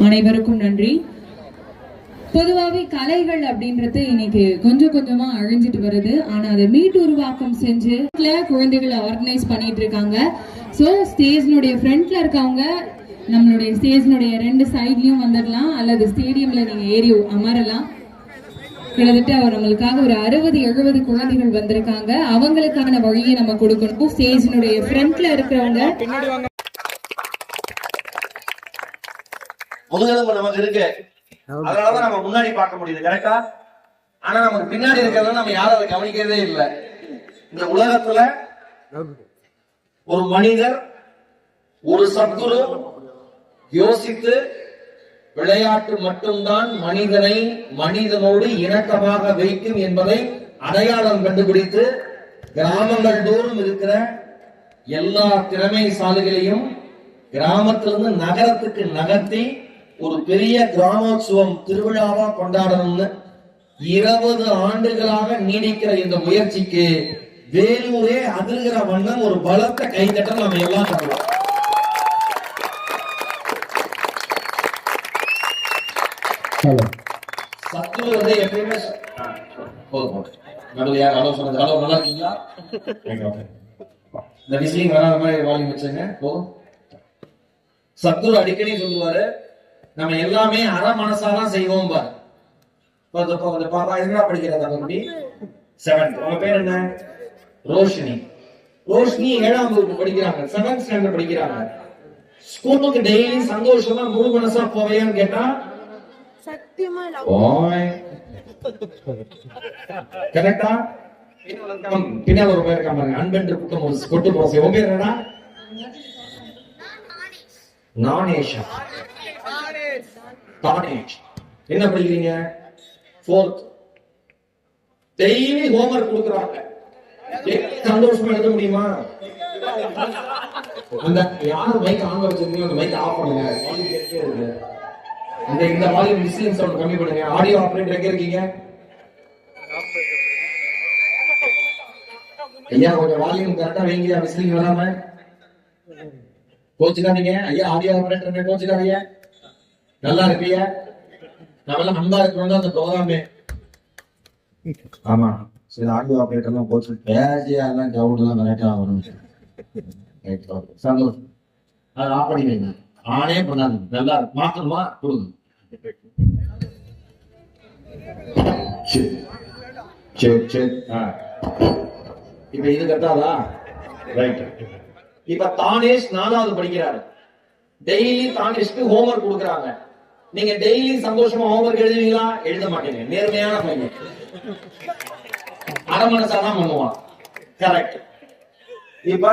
அனைவருக்கும் நன்றி. பொதுவாகவே கலைகள் அப்படின்றது இன்னைக்கு கொஞ்சம் கொஞ்சமா அழிஞ்சிட்டு வருது. ஆனா அதை மீட்டுருவாக்கம் செஞ்சு குழந்தைகளை ஆர்கனைஸ் பண்ணிட்டு இருக்காங்க. ஸோ ஸ்டேஜ்னுடைய ஃப்ரண்ட்ல இருக்கவங்க நம்மளுடைய ஸ்டேஜ்னுடைய 2 சைட்லயும் வந்துடலாம், அல்லது ஸ்டேடியம்ல நீங்க ஏறி அமரலாம். கிட்டத்தட்ட நம்மளுக்காக ஒரு 60-70 குழந்தைகள் வந்திருக்காங்க. அவங்களுக்கான வழியை நம்ம கொடுக்கணும். ஸ்டேஜினுடைய ஃப்ரண்ட்ல இருக்கிறவங்க முதுகெலும்பு நமக்கு இருக்கு, அதனாலதான் நம்ம முன்னாடி பார்க்க முடியுது, கரெக்டா? ஆனா நமக்கு பின்னாடி இருக்கிறத நம்ம யாரும் அதை கவனிக்கிறதே இல்லை. இந்த உலகத்துல ஒரு மனிதர், ஒரு சத்குரு யோசித்து விளையாட்டு மட்டும்தான் மனிதனை மனிதனோடு இணக்கமாக வைக்கும் என்பதை அடையாளம் கண்டுபிடித்து கிராமங்கள் தோறும் இருக்கிற எல்லா திறமைசாலிகளையும் கிராமத்திலிருந்து நகரத்துக்கு நகர்த்தி ஒரு பெரிய கிராமோத்சவம் திருவிழாவா கொண்டாடணும்னு 20 ஆண்டுகளாக நீடிக்கிற இந்த முயற்சிக்கு வேலூரே அதிர்கிற வண்ணம் ஒரு பலத்த கைத்தட்டல் நம்ம எல்லாம் தரலாம். சத்குரு வந்து எப்பயுமே நல்லா இருக்கீங்களா? இந்த விசிலிங் வராத மாதிரி வால்யூம் வச்சுங்க. சத்குரு அடிக்கடி சொல்லுவாரு, நம்ம எல்லாமே அரை மனசாதான் செய்வோம் பாரு. என்ன படிக்கிறதா தம்பி? 7th. உங்க பேர் என்ன? ரோஷினி. ரோஷினி 7ஆம் வகுப்பு படிக்கிறாங்க, 7th ஸ்டாண்டர்ட் படிக்கிறாங்க. ஸ்கூலுக்கு டெய்லி சந்தோஷமா முழு மனசா போவையான்னு கேட்டா கரெக்டா? பின்னால் ஒரு பேர் இருக்காங்க, அன்பென்று கூட்டம் கொட்டு போசை. உங்க பேர் என்னடா? நானேஷா. என்ன படிக்கிறீங்க? 4th. டெய்லி ஹோம்வொர்க் கொடுக்குறாங்க. சந்தோஷமா எழுத முடியுமா? அந்த யாரும் மைக் ஆன் வச்சிருக்கீங்க, அந்த மைக் ஆஃப் பண்ணுங்க. இந்த வால்யூம் விசிலிங் சவுண்ட் கம்மி பண்ணுங்க. ஆடியோ ஆபரேட்டர் எங்க இருக்கீங்க? ஐயா கொஞ்சம் வால்யூம் கரெக்டா வைங்க, விசிலிங் வராம. கோச்சுக்காதீங்க ஐயா, ஆடியோ ஆபரேட்டர் கோச்சுக்காதீங்க. நல்லா இருப்பீங்க, நம்மளாம் அன்பா இருக்கணும் அந்த ப்ரோக்ராமே. ஆமா சரி, ஆடியோ ஆபரேட்டர்லாம் போச்சு, பேஜியா எல்லாம் கவுண்ட் கரெக்டா வரும். சந்தோஷம், அது ஆஃப் பண்ணி வைங்க. ஆனே பண்ணாது, நல்லா மாத்தணுமா கொடுங்க. சரி சரி, இப்ப இது கட்டாதா? ரைட். இப்ப தானேஷ் 4வது படிக்கிறாரு. டெய்லி தானேஷ்க்கு ஹோம்வொர்க் கொடுக்குறாங்க. நீங்க டெய்லி சந்தோஷமா ஹோம்வொர்க் எழுதுவீங்களா? எழுத மாட்டீங்க. நேர்மையான பையன், அரை மனசாதான் பண்ணுவான். கரெக்ட். இப்ப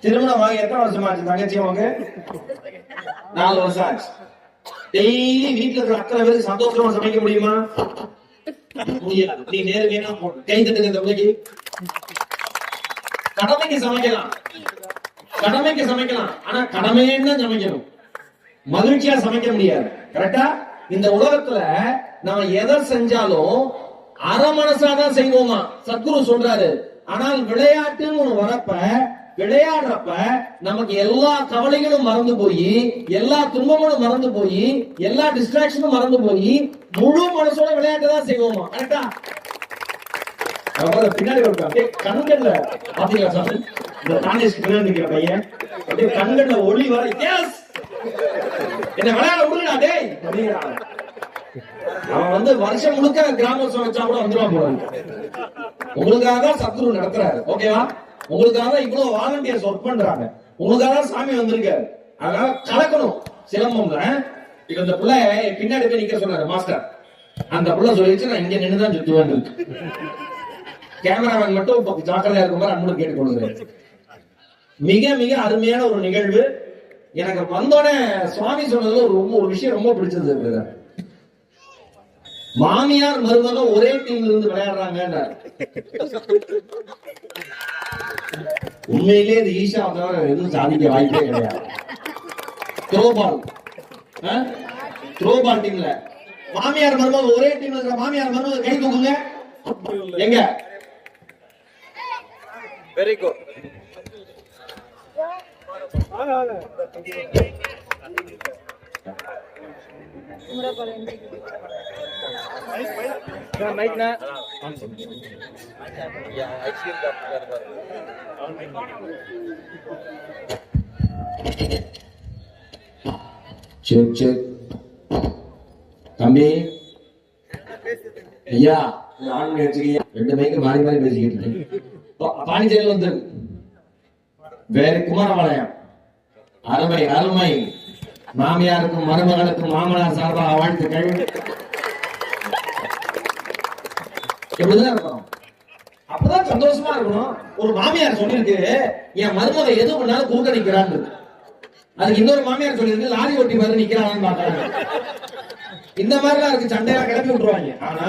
திருமணம் ஆகி எத்தனை வருஷம் ஆச்சு தங்கச்சி? அவங்க 4 வருஷம் ஆச்சு. டெய்லி வீட்டுல இருக்கிற அத்தனை பேருக்கு சந்தோஷமா சமைக்க முடியுமா? முடியாது. நீ நேர்மையான கை தட்டுங்க இந்த பிள்ளைக்கு. கடமைக்கு சமைக்கலாம், கடமைக்கு சமைக்கலாம், ஆனா கடமைன்னு சமைக்கணும், மகிழ்ச்சியா சமைக்க முடியாது. கரெக்டா? இந்த உலகத்துல நாம எதை செஞ்சாலும் அரை மனசாதான் செய்வோமா சத்குரு சொல்றாரு. ஆனால் விளையாட்டுன்னு ஒண்ணு வரப்ப, விளையாடுறப்ப நமக்கு எல்லா கவலைகளும் மறந்து போய், எல்லா துன்பங்களும் மறந்து போய், எல்லா டிஸ்ட்ராக்ஷனும் மறந்து போய் முழு மனசோட விளையாட்டு தான் செய்வோமா. கரெக்டா? பின்னாடி கண்கள்ல பாத்தீங்களா சார், இந்த தானேஷ் பின்னாடி நிக்கிற பையன் அப்படியே கண்கள்ல ஒளி வர, என்ன விளையாட விடுங்கடா டேய் அப்படிங்கிறான். அவன் வந்து வருஷம் முழுக்க கிராமோத்சவம் வச்சா கூட வந்துருவான் போல. உங்களுக்காக தான் சத்குரு நடத்துறாரு, ஓகேவா? உங்களுக்காக தான் இவ்வளவு வாலண்டியர்ஸ் ஒர்க் பண்றாங்க. உங்களுக்காக தான் சாமி வந்திருக்காரு. அதனால கலக்கணும் சிலம்பம்ல. இப்ப இந்த பிள்ளை பின்னாடி போய் நிக்க சொன்னாரு மாஸ்டர். அந்த பிள்ளை சொல்லிடுச்சு, நான் இங்க நின்றுதான் சுத்துவேன். கேமராமேன் மட்டும் ஜாக்கிரதையா இருக்கும் மாதிரி அன்பு கேட்டுக்கொள்கிறேன். மிக மிக அருமையான ஒரு நிகழ்வு. எனக்கு வந்தோடனே சுவாமி சொன்னதுல ஒரு விஷயம் ரொம்ப பிடிச்சது. மாமியார் மருமகன் ஒரே டீம்ல இருந்து விளையாடுறாங்க. உண்மையிலேயே இது ஈஷா எதுவும் சாதிக்க வாய்ப்பே கிடையாது. த்ரோபால் டீம்ல மாமியார் மருமகன் ஒரே டீம்ல இருக்கிற மாமியார் மருமகன் கை தூக்குங்க. எங்க வெரி குட். Check check. தம்பி ஐயா ஆன் வச்சுக்கீங்க. ரெண்டு மைக்கு மாறி மாறி பேசிக்கிட்டு இருக்கு. பாண்டிச்சேரியில் வந்து வேற குமாரபாளையம் அருமை அருமை. மாமியாருக்கும் மருமகளுக்கும் மாமனார் சார்பாக வாழ்த்துக்கள். எப்படிதான் இருக்கணும், அப்பதான் சந்தோஷமா இருக்கணும். ஒரு மாமியார் சொல்லிருக்கு என் மருமக எது பண்ணாலும் கூட்ட நிக்கிறான்னு. அதுக்கு இன்னொரு மாமியார் சொல்லிருக்கு லாரி ஓட்டி மாதிரி நிக்கிறான்னு பாக்குறாங்க. இந்த மாதிரிலாம் இருக்கு, சண்டையெல்லாம் கிளப்பி விட்டுருவாங்க. ஆனா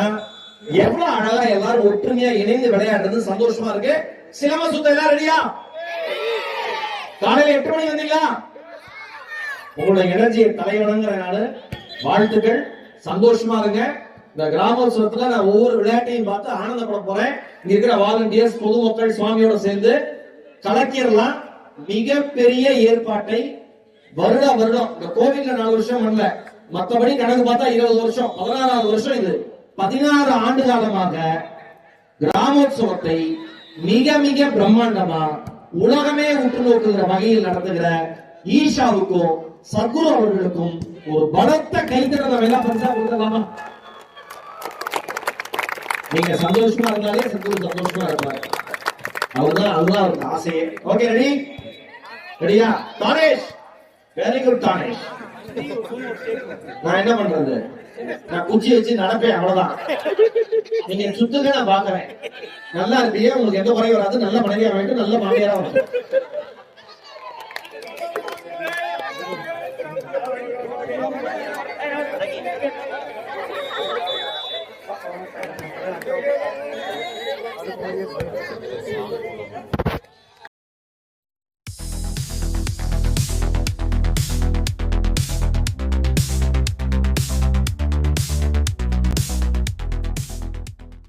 எவ்வளவு அழகா எல்லாரும் ஒற்றுமையா இணைந்து விளையாடுறது சந்தோஷமா இருக்கு. சிலம்ப சுத்தம் எல்லாம் ரெடியா? காலையில 8 மணி வந்தீங்களா? உங்களோட எனர்ஜியை தலைவணங்கிறனால வாழ்த்துக்கள். சந்தோஷமா இருங்க. இந்த கிராமோத்சவத்துல நான் ஒவ்வொரு விளையாட்டையும் பார்த்து ஆனந்தப்பட போறேன். இங்க இருக்கிற வாலண்டியர்ஸ், பொதுமக்கள் சுவாமியோட சேர்ந்து கலக்கிடலாம். மிகப்பெரிய ஏற்பாட்டை வருடம் இந்த கோவில்ல 4 வருஷம் பண்ணல, மற்றபடி கணக்கு பார்த்தா 20 வருஷம், 16வது வருஷம் இது. 16 ஆண்டு காலமாக கிராமோத்சவத்தை மிக மிக பிரம்மாண்டமா உலகமே உற்று நோக்குகிற வகையில் நடத்துகிற ஈஷாவுக்கும் சத்குரு அவர்களுக்கும் ஒரு பலத்த கைத்தறத வேலை பரிசா கொடுக்கலாமா? நீங்க சந்தோஷமா இருந்தாலே சத்குரு சந்தோஷமா இருப்பாரு. அதுதான் அவருக்கு ஆசையே. Okay, ready? ரெடியா? Dhanesh, very good Dhanesh. நான் என்ன பண்றது, நான் குச்சி வச்சு நடப்பேன், அவ்வளவுதான். நீங்க சுத்துங்க, நான் பாக்குறேன். நல்லா இருப்பீங்க, உங்களுக்கு எந்த குறையும் வராது. நல்ல மனைவியா வேண்டும், நல்ல மாமியாரா வேண்டும்.